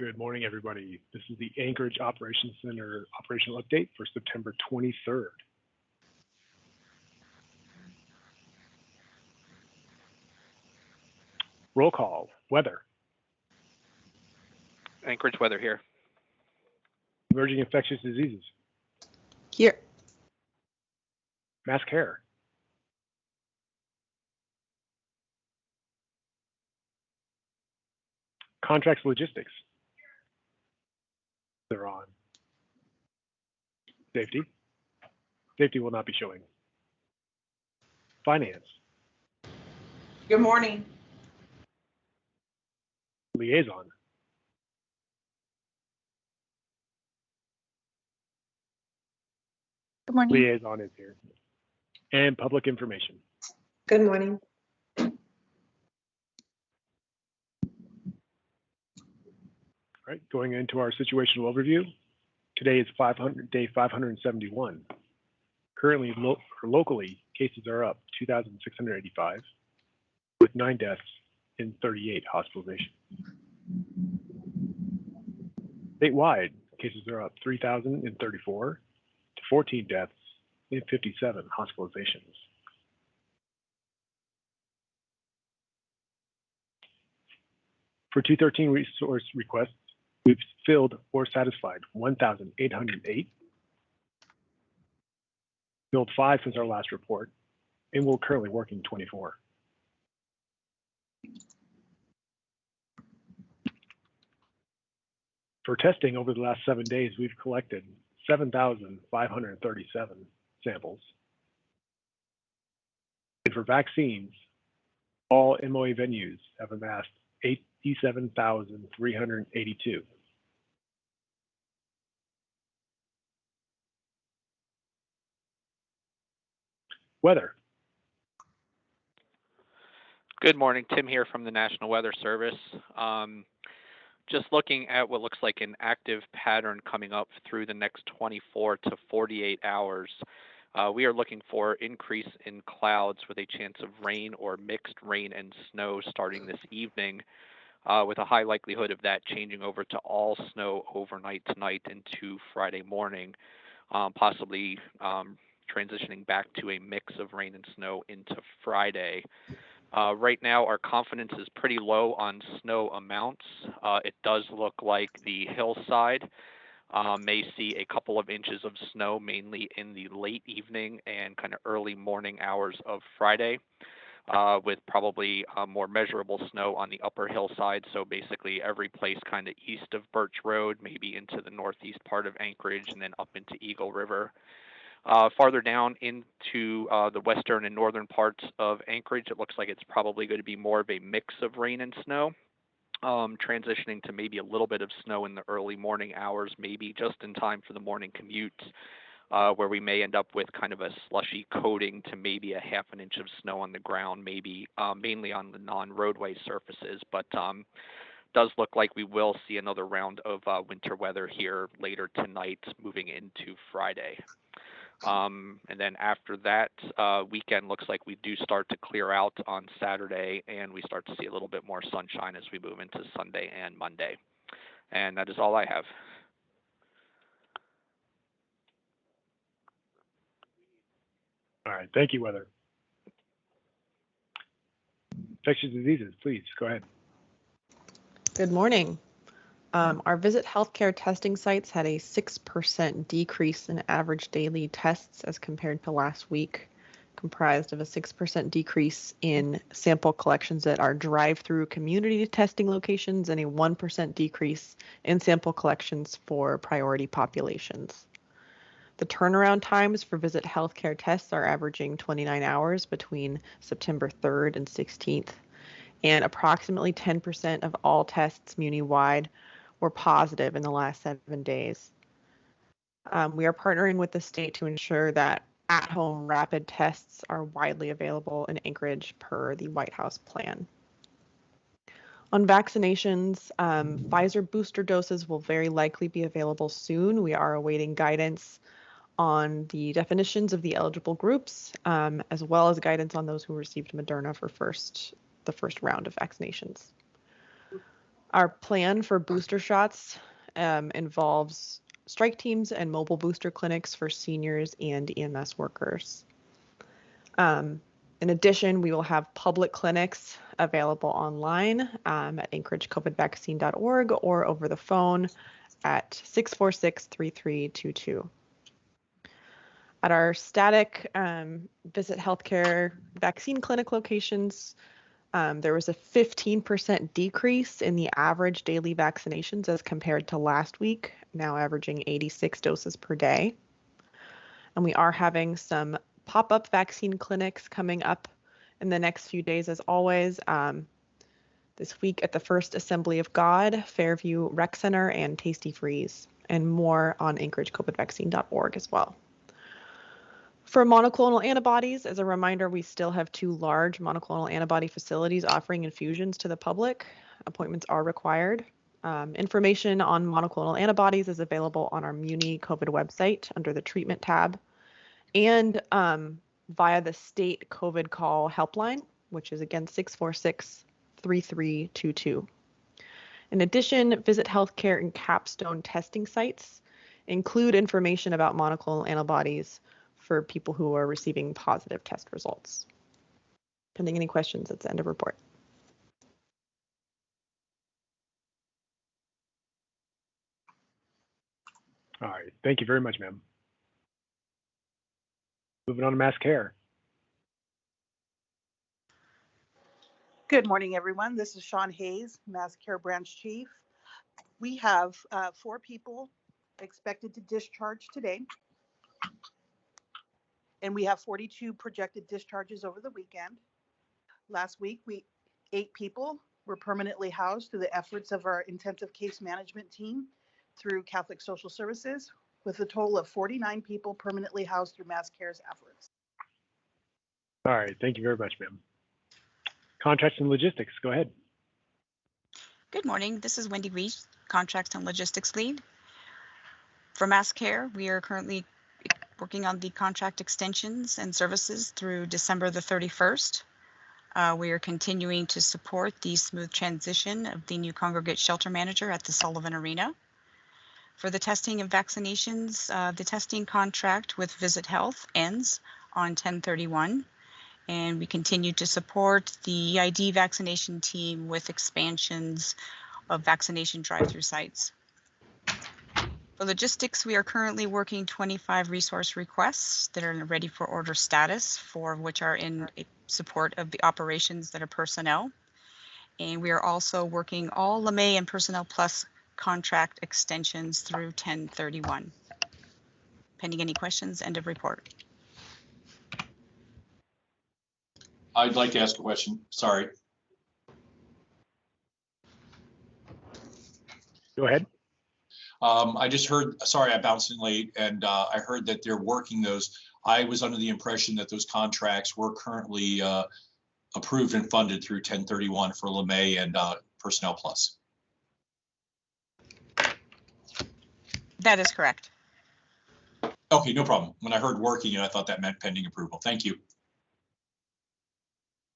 Good morning, everybody. This is the Anchorage Operations Center operational update for September 23rd. Roll call, weather, Anchorage weather here. emerging infectious diseases, Here. mass care, contracts logistics, they're on. Safety, safety will not be showing. Finance, Good morning. liaison, Good morning. liaison is here, and public information. Good morning. All right, going into our situational overview. Today is day 571. Currently, locally, cases are up 2,685, with 9 deaths and 38 hospitalizations. Statewide, cases are up 3,034 to 14 deaths and 57 hospitalizations. For 213 resource requests, we've filled or satisfied 1,808, filled 5 since our last report, and we're currently working 24. For testing over the last 7 days, we've collected 7,537 samples. And for vaccines, all MOA venues have amassed 87,382. Weather. Good morning, Tim here from the National Weather Service. Just looking at what looks like an active pattern coming up through the next 24 to 48 hours. We are looking for increase in clouds with a chance of rain or mixed rain and snow starting this evening, with a high likelihood of that changing over to all snow overnight tonight into Friday morning, possibly transitioning back to a mix of rain and snow into Friday. Right now, our confidence is pretty low on snow amounts. It does look like the hillside may see a couple of inches of snow, mainly in the late evening and kind of early morning hours of Friday, with probably more measurable snow on the upper hillside. So basically every place kind of east of Birch Road, maybe into the northeast part of Anchorage, and then up into Eagle River. Farther down into the western and northern parts of Anchorage, it looks like it's probably going to be more of a mix of rain and snow, transitioning to maybe a little bit of snow in the early morning hours, maybe just in time for the morning commute, where we may end up with kind of a slushy coating to maybe a half an inch of snow on the ground, maybe mainly on the non-roadway surfaces, but does look like we will see another round of winter weather here later tonight, moving into Friday. And then after that, weekend looks like we do start to clear out on Saturday, and we start to see a little bit more sunshine as we move into Sunday and Monday. And that is all I have. All right, thank you, weather. Infectious diseases, please go ahead. Good morning. Our visit healthcare testing sites had a 6% decrease in average daily tests as compared to last week, comprised of a 6% decrease in sample collections at our drive-through community testing locations and a 1% decrease in sample collections for priority populations. The turnaround times for visit healthcare tests are averaging 29 hours between September 3rd and 16th, and approximately 10% of all tests muni-wide were positive in the last 7 days. We are partnering with the state to ensure that at-home rapid tests are widely available in Anchorage per the White House plan. On vaccinations, Pfizer booster doses will very likely be available soon. We are awaiting guidance on the definitions of the eligible groups, as well as guidance on those who received Moderna for the first round of vaccinations. Our plan for booster shots involves strike teams and mobile booster clinics for seniors and EMS workers. In addition, we will have public clinics available online at anchoragecovidvaccine.org or over the phone at 646-3322. At our static Visit Healthcare vaccine clinic locations, there was a 15% decrease in the average daily vaccinations as compared to last week, now averaging 86 doses per day. And we are having some pop-up vaccine clinics coming up in the next few days, as always. This week at the First Assembly of God, Fairview Rec Center, and Tasty Freeze, and more on anchoragecovidvaccine.org as well. For monoclonal antibodies, as a reminder, we still have 2 large monoclonal antibody facilities offering infusions to the public. Appointments are required. Information on monoclonal antibodies is available on our Muni COVID website under the treatment tab and via the state COVID call helpline, which is again 646-3322. In addition, Visit Healthcare and Capstone testing sites include information about monoclonal antibodies for people who are receiving positive test results. Pending any questions, that's the end of report. All right, thank you very much, ma'am. Moving on to mass care. Good morning, everyone. This is Sean Hayes, Mass Care Branch Chief. We have 4 people expected to discharge today, and we have 42 projected discharges over the weekend. Last week, 8 people were permanently housed through the efforts of our intensive case management team through Catholic Social Services, with a total of 49 people permanently housed through Mass Care's efforts. All right, thank you very much, ma'am. Contracts and logistics, go ahead. Good morning, this is Wendy Reese, Contracts and Logistics Lead. For Mass Care, we are currently working on the contract extensions and services through December the 31st. We are continuing to support the smooth transition of the new congregate shelter manager at the Sullivan Arena. For the testing and vaccinations, the testing contract with Visit Health ends on 10/31, and we continue to support the EID vaccination team with expansions of vaccination drive-through sites. For logistics, we are currently working 25 resource requests that are ready for order status, 4 of which are in support of the operations that are personnel. And we are also working all LeMay and Personnel Plus contract extensions through 10/31. Pending any questions, end of report. I'd like to ask a question. Sorry. Go ahead. I just heard, sorry, I bounced in late, and I heard that they're working those. I was under the impression that those contracts were currently approved and funded through 10/31 for LeMay and Personnel Plus. That is correct. Okay, no problem. When I heard working, I thought that meant pending approval. Thank you.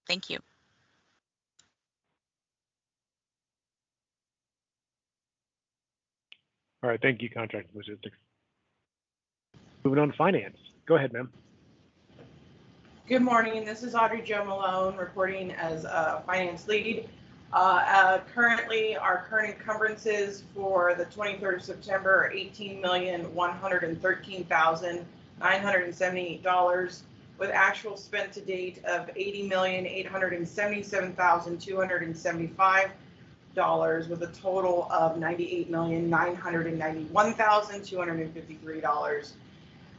Thank you. All right, thank you, contract and logistics. Moving on to finance. Go ahead, ma'am. Good morning, this is Audrey Jo Malone reporting as a finance lead. Currently, our current encumbrances for the 23rd of September are $18,113,978, with actual spent to date of $80,877,275, with a total of $98,991,253.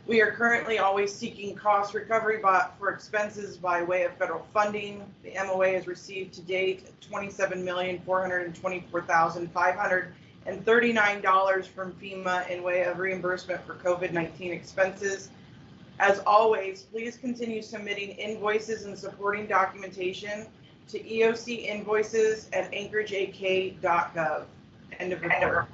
We are currently always seeking cost recovery for expenses by way of federal funding. The MOA has received to date $27,424,539 from FEMA in way of reimbursement for COVID-19 expenses. As always, please continue submitting invoices and supporting documentation to eocinvoices@anchorageak.gov. End of report.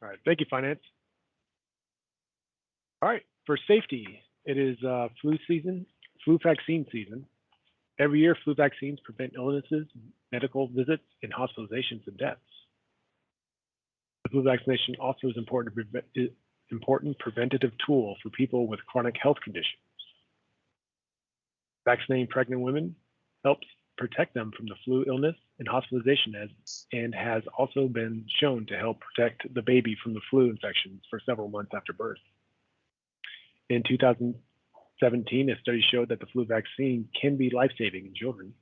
All right, thank you, finance. All right, for safety, It is flu vaccine season. Every year, flu vaccines prevent illnesses, medical visits, and hospitalizations and deaths. The flu vaccination also is important preventative tool for people with chronic health conditions. Vaccinating pregnant women helps protect them from the flu illness and hospitalization and has also been shown to help protect the baby from the flu infections for several months after birth. In 2017, a study showed that the flu vaccine can be life-saving in children.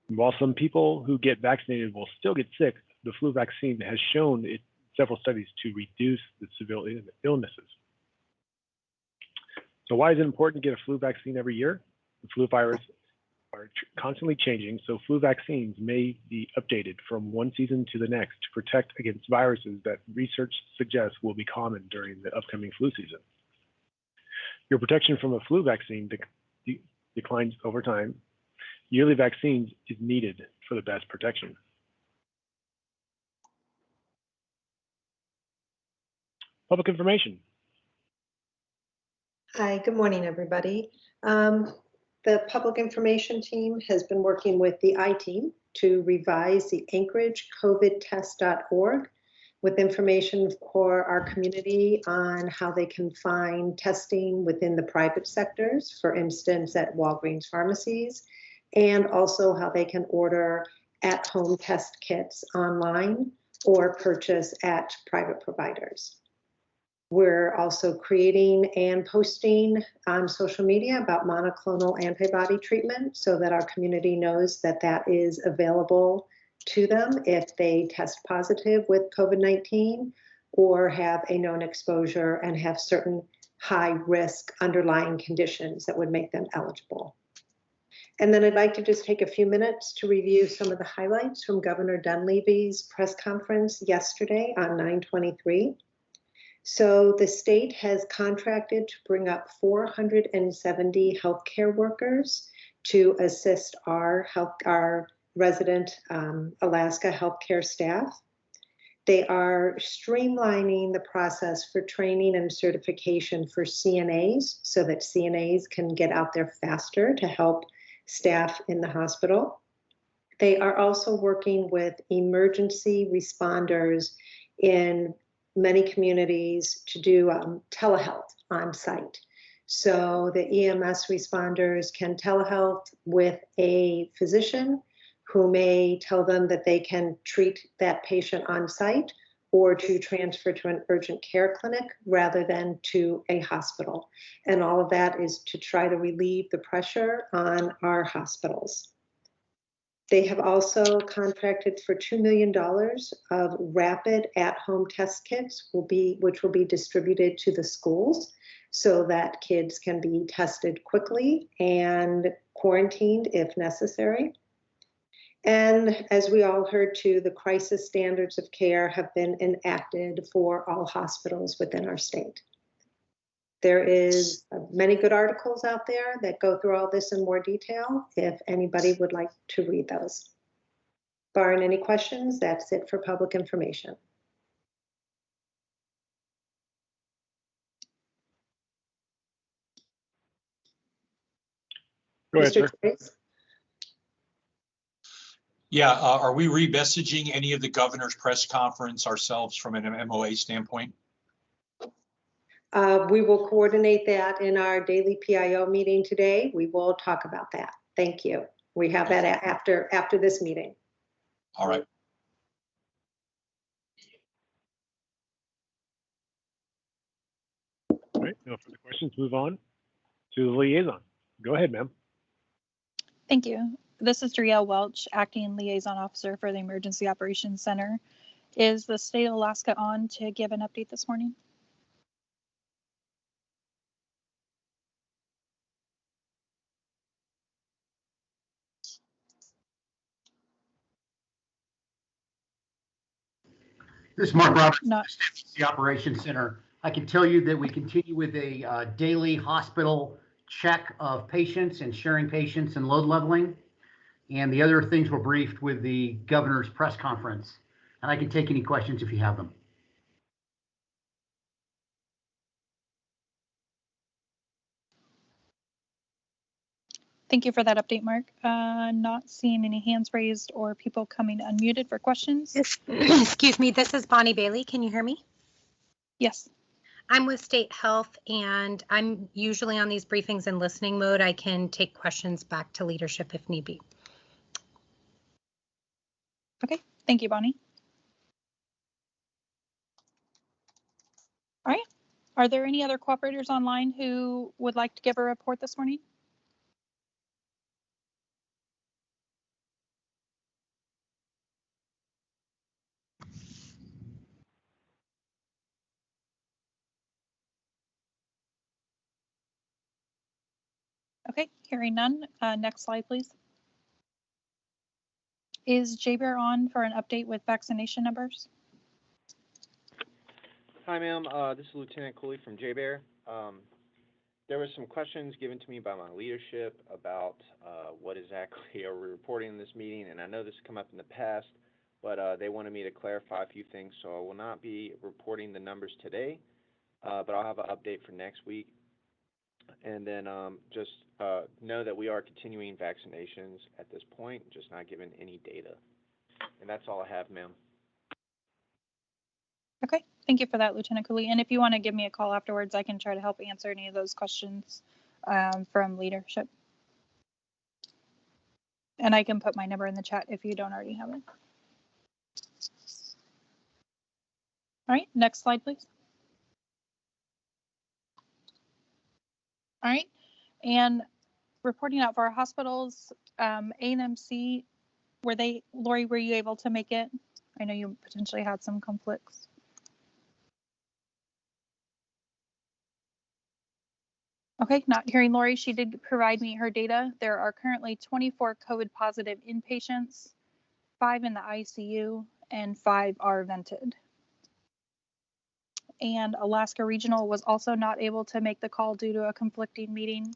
And while some people who get vaccinated will still get sick, the flu vaccine has shown in several studies to reduce the severe illnesses. So why is it important to get a flu vaccine every year? The flu virus are constantly changing, so flu vaccines may be updated from one season to the next to protect against viruses that research suggests will be common during the upcoming flu season. Your protection from a flu vaccine declines over time. Yearly vaccines is needed for the best protection. Public information. Hi, good morning, everybody. The public information team has been working with the I-team to revise the Anchorage COVIDtest.org with information for our community on how they can find testing within the private sectors, for instance, at Walgreens pharmacies, and also how they can order at-home test kits online or purchase at private providers. We're also creating and posting on social media about monoclonal antibody treatment so that our community knows that that is available to them if they test positive with COVID-19 or have a known exposure and have certain high risk underlying conditions that would make them eligible. And then I'd like to just take a few minutes to review some of the highlights from Governor Dunleavy's press conference yesterday on 9/23. So the state has contracted to bring up 470 healthcare workers to assist our resident Alaska healthcare staff. They are streamlining the process for training and certification for CNAs so that CNAs can get out there faster to help staff in the hospital. They are also working with emergency responders in many communities to do telehealth on site. So the EMS responders can telehealth with a physician who may tell them that they can treat that patient on site or to transfer to an urgent care clinic rather than to a hospital. And all of that is to try to relieve the pressure on our hospitals. They have also contracted for $2 million of rapid at-home test kits, which will be distributed to the schools so that kids can be tested quickly and quarantined if necessary. And as we all heard too, the crisis standards of care have been enacted for all hospitals within our state. There is many good articles out there that go through all this in more detail if anybody would like to read those. Barring any questions, that's it for public information. Go ahead, Mr. sir. Trace? Yeah, are we re-messaging any of the governor's press conference ourselves from an MOA standpoint? We will coordinate that in our daily PIO meeting today. We will talk about that. Thank you. We have that after this meeting. All right. All right, no further questions. Move on to the liaison. Go ahead, ma'am. Thank you. This is Drielle Welch, Acting Liaison Officer for the Emergency Operations Center. Is the state of Alaska on to give an update this morning? This is Mark Roberts, Not. the Operations Center. I can tell you that we continue with a daily hospital check of patients and sharing patients and load leveling. And the other things were briefed with the governor's press conference. And I can take any questions if you have them. Thank you for that update, Mark. Not seeing any hands raised or people coming unmuted for questions. Excuse me, this is Bonnie Bailey. Can you hear me? Yes. I'm with State Health, and I'm usually on these briefings in listening mode. I can take questions back to leadership if need be. Okay, thank you, Bonnie. All right. Are there any other cooperators online who would like to give a report this morning? Okay, hearing none. Next slide, please. Is JBear on for an update with vaccination numbers? Hi, ma'am. This is Lieutenant Cooley from JBear. There were some questions given to me by my leadership about what exactly are we reporting in this meeting, and I know this has come up in the past, but they wanted me to clarify a few things, so I will not be reporting the numbers today, but I'll have an update for next week. And then just know that we are continuing vaccinations at this point, just not giving any data. And that's all I have, ma'am. Okay, thank you for that, Lieutenant Cooley. And if you want to give me a call afterwards, I can try to help answer any of those questions from leadership. And I can put my number in the chat if you don't already have it. All right, next slide, please. All right, and reporting out for our hospitals, A&MC, Lori, were you able to make it? I know you potentially had some conflicts. Okay, not hearing Lori, she did provide me her data. There are currently 24 COVID positive inpatients, 5 in the ICU, and 5 are vented. And Alaska Regional was also not able to make the call due to a conflicting meeting,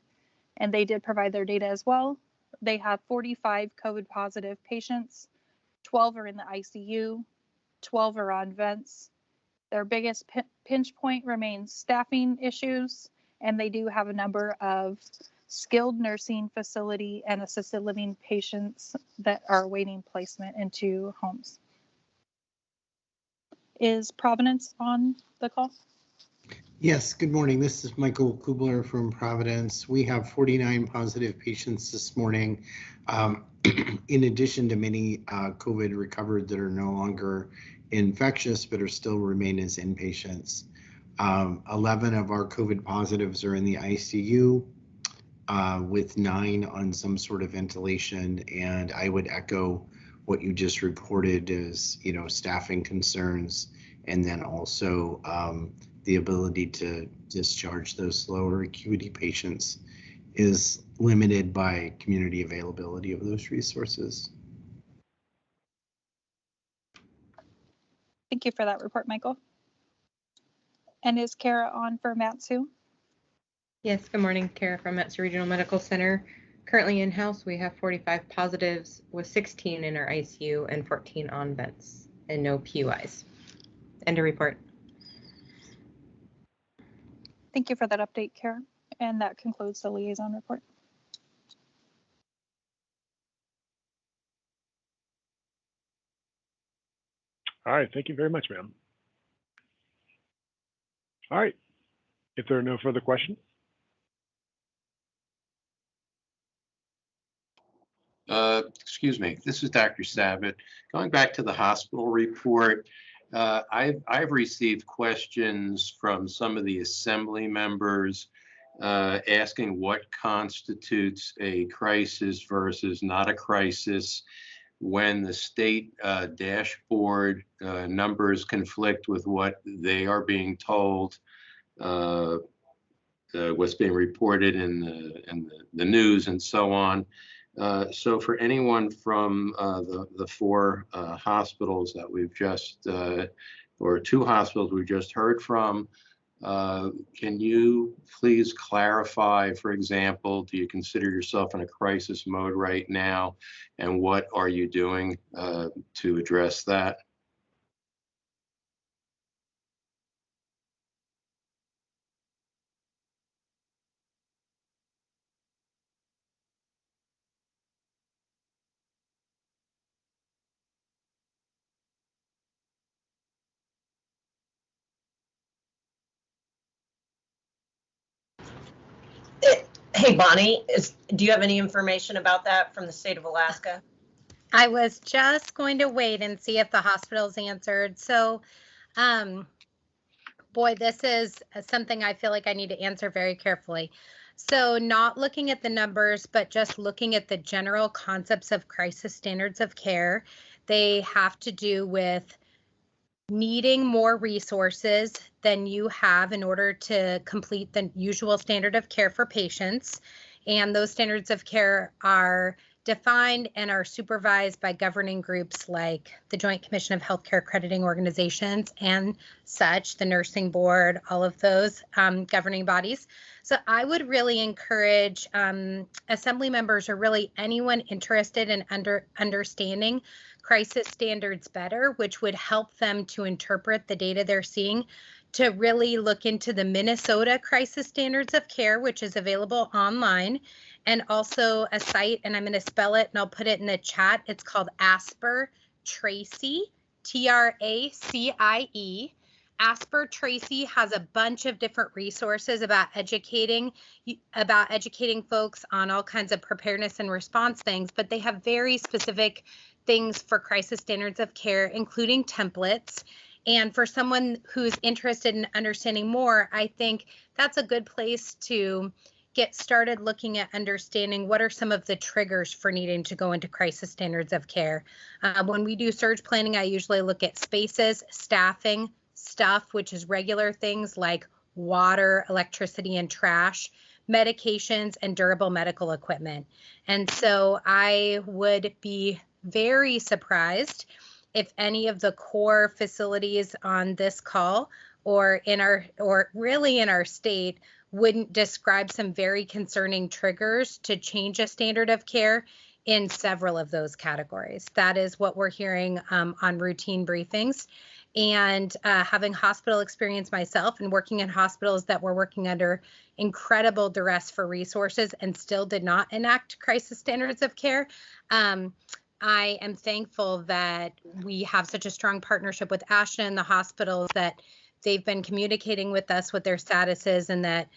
and they did provide their data as well. They have 45 COVID positive patients, 12 are in the ICU, 12 are on vents. Their biggest pinch point remains staffing issues, and they do have a number of skilled nursing facility and assisted living patients that are awaiting placement into homes. Is Providence on the call? Yes, good morning. This is Michael Kubler from Providence. We have 49 positive patients this morning. In addition to many COVID recovered that are no longer infectious but are still remain as inpatients. 11 of our COVID positives are in the ICU with 9 on some sort of ventilation. And I would echo what you just reported as, staffing concerns, and then also the ability to discharge those lower acuity patients is limited by community availability of those resources. Thank you for that report, Michael. And is Kara on for Matsu? Yes, good morning. Kara from Matsu Regional Medical Center. Currently in-house, we have 45 positives with 16 in our ICU and 14 on vents and no PUIs. End of report. Thank you for that update, Kara. And that concludes the liaison report. All right, thank you very much, ma'am. All right, if there are no further questions. Excuse me, this is Dr. Sabat. Going back to the hospital report, I've received questions from some of the assembly members asking what constitutes a crisis versus not a crisis when the state dashboard numbers conflict with what they are being told, what's being reported in the news and so on. So for anyone from the 4 hospitals that we've just, or 2 hospitals we just heard from, can you please clarify, for example, do you consider yourself in a crisis mode right now? And what are you doing to address that? Hey, Bonnie, do you have any information about that from the state of Alaska? I was just going to wait and see if the hospitals answered. So, boy, this is something I feel like I need to answer very carefully. So, not looking at the numbers, but just looking at the general concepts of crisis standards of care, they have to do with needing more resources than you have in order to complete the usual standard of care for patients. And those standards of care are defined and are supervised by governing groups like the Joint Commission of Healthcare Accrediting Organizations and such, the Nursing Board, all of those governing bodies. So I would really encourage assembly members or really anyone interested in understanding crisis standards better, which would help them to interpret the data they're seeing, to really look into the Minnesota Crisis Standards of Care, which is available online, and also a site, and I'm going to spell it and I'll put it in the chat. It's called Asper Tracie, TRACIE. Asper Tracie has a bunch of different resources about educating folks on all kinds of preparedness and response things, but they have very specific things for crisis standards of care, including templates. And for someone who's interested in understanding more, I think that's a good place to get started looking at understanding what are some of the triggers for needing to go into crisis standards of care. When we do surge planning, I usually look at spaces, staffing, stuff, which is regular things like water, electricity, and trash, medications, and durable medical equipment. And so I would be very surprised if any of the core facilities on this call or really in our state wouldn't describe some very concerning triggers to change a standard of care in several of those categories. That is what we're hearing on routine briefings. And having hospital experience myself and working in hospitals that were working under incredible duress for resources and still did not enact crisis standards of care, I am thankful that we have such a strong partnership with Ashton and the hospitals, that they've been communicating with us what their status is, and that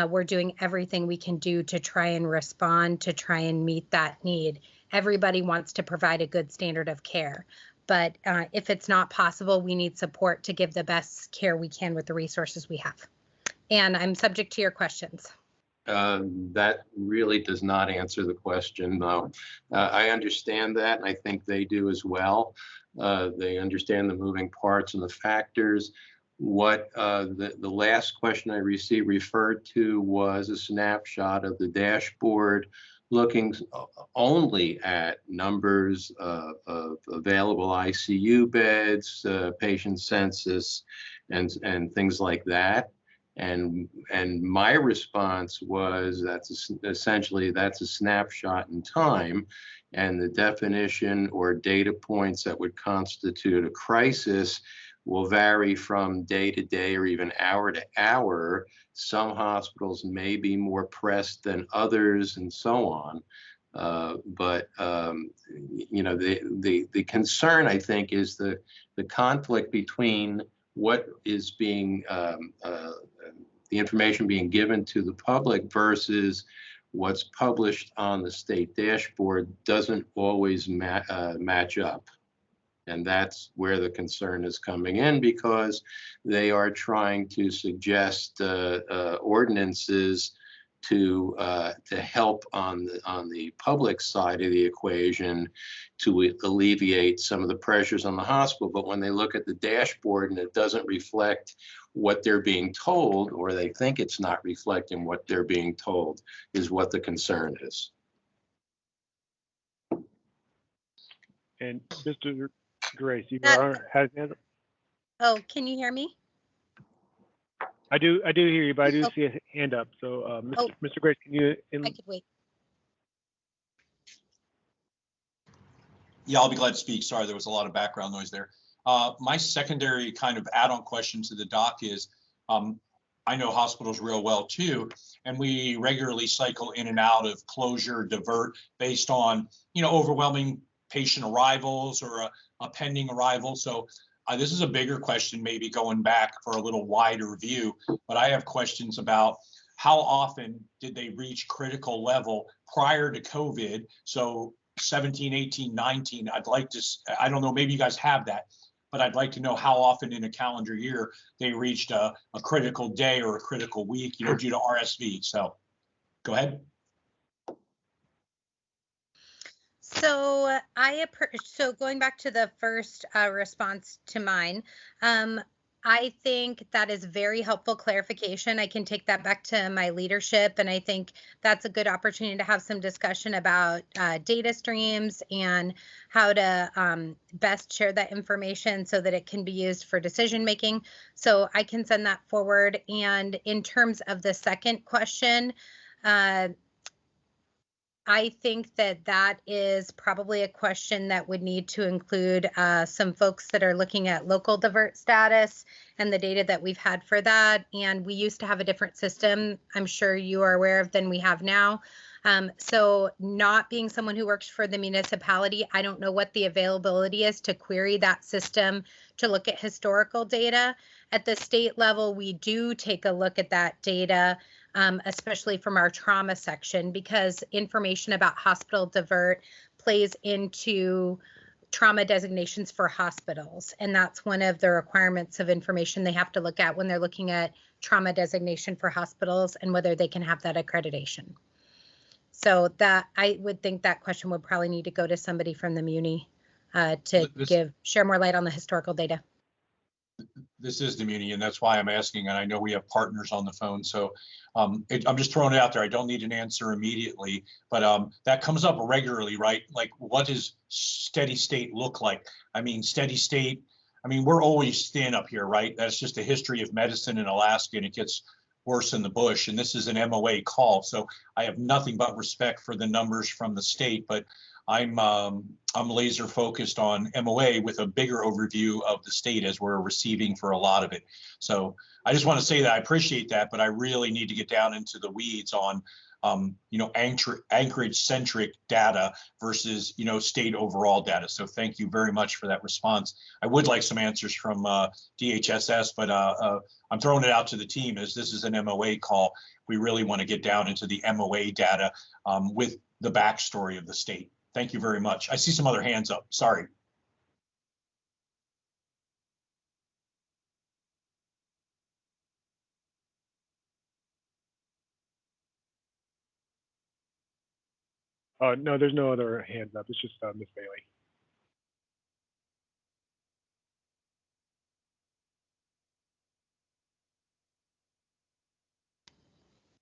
we're doing everything we can do to try and respond, to try and meet that need. Everybody wants to provide a good standard of care, but if it's not possible, we need support to give the best care we can with the resources we have. And I'm subject to your questions. That really does not answer the question, though. I understand that, and I think they do as well. They understand the moving parts and the factors. What the last question I received referred to was a snapshot of the dashboard, looking only at numbers of available ICU beds, patient census, and things like that. And my response was that's essentially a snapshot in time, and the definition or data points that would constitute a crisis will vary from day to day or even hour to hour. Some hospitals may be more pressed than others, and so on. But you know, the concern, I think, is the conflict between what is being the information being given to the public versus what's published on the state dashboard doesn't always match up. And that's where the concern is coming in, because they are trying to suggest ordinances to help on the public side of the equation to alleviate some of the pressures on the hospital. But when they look at the dashboard and it doesn't reflect what they're being told, or they think it's not reflecting what they're being told, is what the concern is. And Mr. Grace, you has hand up. Oh, can you hear me? I do hear you, but I do see a hand up. So, Mr. Grace, can you? I could wait. Yeah, I'll be glad to speak. Sorry, there was a lot of background noise there. My secondary kind of add-on question to the doc is, I know hospitals real well too, and we regularly cycle in and out of closure, divert based on, you know, overwhelming patient arrivals or a pending arrival. So this is a bigger question, maybe going back for a little wider view, but I have questions about how often did they reach critical level prior to COVID? So 17, 18, 19, I'd like to, I don't know, maybe you guys have that, but I'd like to know how often in a calendar year they reached a critical day or a critical week, you know, due to RSV. So go ahead. So so going back to the first response to mine, I think that is very helpful clarification. I can take that back to my leadership, and I think that's a good opportunity to have some discussion about data streams and how to best share that information so that it can be used for decision making. So I can send that forward. And in terms of the second question, I think that that is probably a question that would need to include some folks that are looking at local divert status and the data that we've had for that. And we used to have a different system, I'm sure you are aware of, than we have now. So not being someone who works for the municipality, I don't know what the availability is to query that system to look at historical data. At the state level, we do take a look at that data, especially from our trauma section, because information about hospital divert plays into trauma designations for hospitals. And that's one of the requirements of information they have to look at when they're looking at trauma designation for hospitals and whether they can have that accreditation. So that, I would think that question would probably need to go to somebody from the Muni to share more light on the historical data. This is the Muni, and that's why I'm asking, and I know we have partners on the phone, so I'm just throwing it out there. I don't need an answer immediately, but that comes up regularly, right? Like, what does steady state look like? I mean, steady state, I mean, we're always thin up here, right? That's just a history of medicine in Alaska, and it gets worse in the bush, and this is an MOA call, so I have nothing but respect for the numbers from the state, but I'm laser focused on MOA with a bigger overview of the state as we're receiving for a lot of it. So I just want to say that I appreciate that, but I really need to get down into the weeds on, you know, Anchorage centric data versus, you know, state overall data. So thank you very much for that response. I would like some answers from DHSS, but I'm throwing it out to the team as this is an MOA call. We really want to get down into the MOA data with the backstory of the state. Thank you very much. I see some other hands up. Sorry. No, there's no other hands up. It's just Ms. Bailey.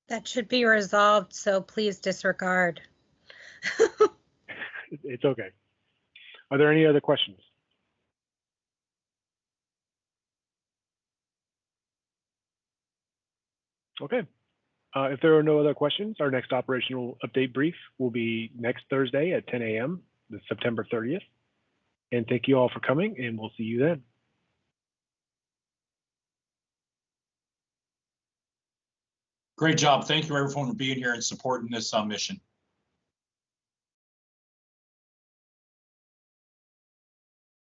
That should be resolved, so please disregard. It's okay. Are there any other questions? Okay. If there are no other questions, our next operational update brief will be next Thursday at 10 a.m., September 30th. And thank you all for coming, and we'll see you then. Great job. Thank you everyone for being here and supporting this mission.